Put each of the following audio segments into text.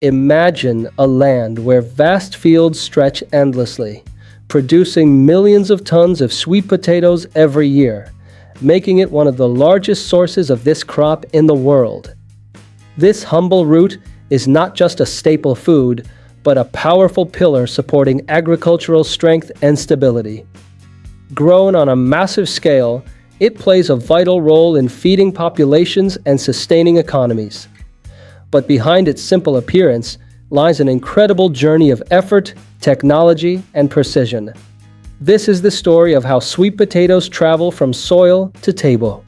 Imagine a land where vast fields stretch endlessly, producing millions of tons of sweet potatoes every year, making it one of the largest sources of this crop in the world. This humble root is not just a staple food, but a powerful pillar supporting agricultural strength and stability. Grown on a massive scale, it plays a vital role in feeding populations and sustaining economies. But behind its simple appearance lies an incredible journey of effort, technology, and precision. This is the story of how sweet potatoes travel from soil to table.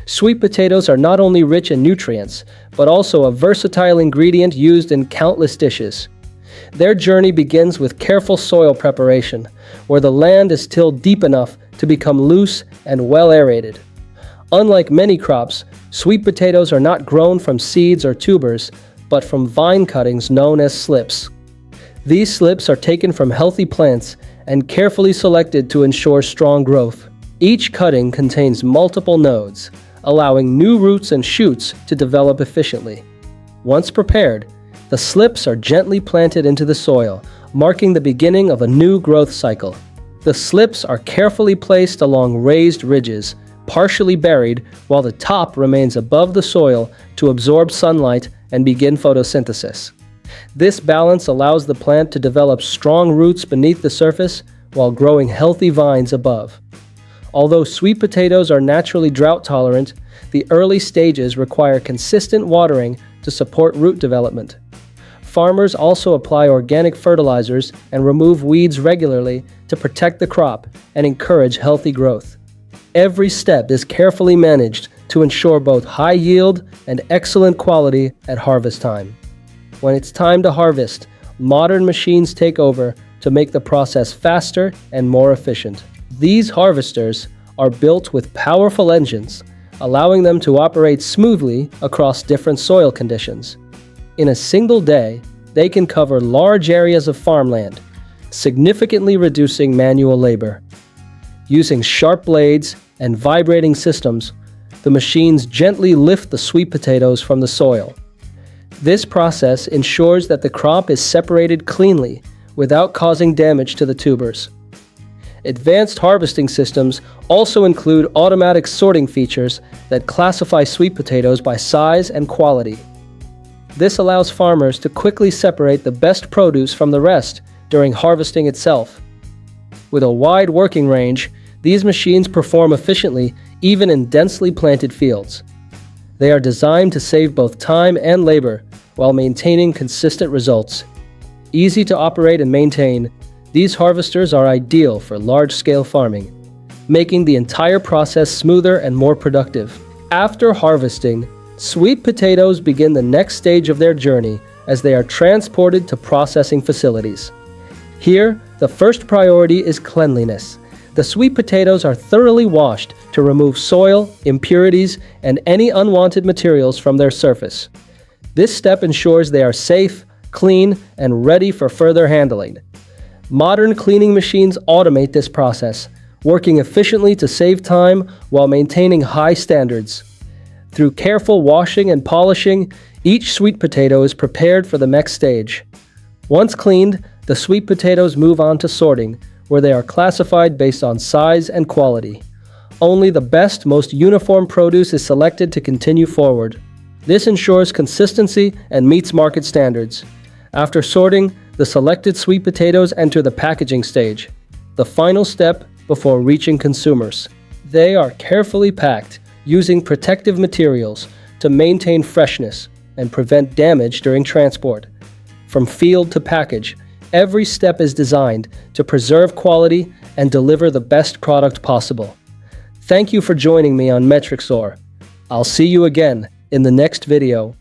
Sweet potatoes are not only rich in nutrients, but also a versatile ingredient used in countless dishes. Their journey begins with careful soil preparation, where the land is tilled deep enough to become loose and well aerated. Unlike many crops, sweet potatoes are not grown from seeds or tubers, but from vine cuttings known as slips. These slips are taken from healthy plants and carefully selected to ensure strong growth. Each cutting contains multiple nodes, allowing new roots and shoots to develop efficiently. Once prepared, the slips are gently planted into the soil, marking the beginning of a new growth cycle. The slips are carefully placed along raised ridges, partially buried, while the top remains above the soil to absorb sunlight and begin photosynthesis. This balance allows the plant to develop strong roots beneath the surface while growing healthy vines above. Although sweet potatoes are naturally drought tolerant, the early stages require consistent watering to support root development. Farmers also apply organic fertilizers and remove weeds regularly to protect the crop and encourage healthy growth. Every step is carefully managed to ensure both high yield and excellent quality at harvest time. When it's time to harvest, modern machines take over to make the process faster and more efficient. These harvesters are built with powerful engines, allowing them to operate smoothly across different soil conditions. In a single day, they can cover large areas of farmland, significantly reducing manual labor. Using sharp blades and vibrating systems, the machines gently lift the sweet potatoes from the soil. This process ensures that the crop is separated cleanly without causing damage to the tubers. Advanced harvesting systems also include automatic sorting features that classify sweet potatoes by size and quality. This allows farmers to quickly separate the best produce from the rest during harvesting itself. With a wide working range, these machines perform efficiently even in densely planted fields. They are designed to save both time and labor while maintaining consistent results. Easy to operate and maintain, these harvesters are ideal for large-scale farming, making the entire process smoother and more productive. After harvesting, sweet potatoes begin the next stage of their journey as they are transported to processing facilities. Here, the first priority is cleanliness. The sweet potatoes are thoroughly washed to remove soil, impurities, and any unwanted materials from their surface. This step ensures they are safe, clean, and ready for further handling. Modern cleaning machines automate this process, working efficiently to save time while maintaining high standards. Through careful washing and polishing, each sweet potato is prepared for the next stage. Once cleaned, the sweet potatoes move on to sorting, where they are classified based on size and quality. Only the best, most uniform produce is selected to continue forward. This ensures consistency and meets market standards. After sorting, the selected sweet potatoes enter the packaging stage, the final step before reaching consumers. They are carefully packed, using protective materials to maintain freshness and prevent damage during transport. From field to package, every step is designed to preserve quality and deliver the best product possible. Thank you for joining me on Metrixor. I'll see you again in the next video.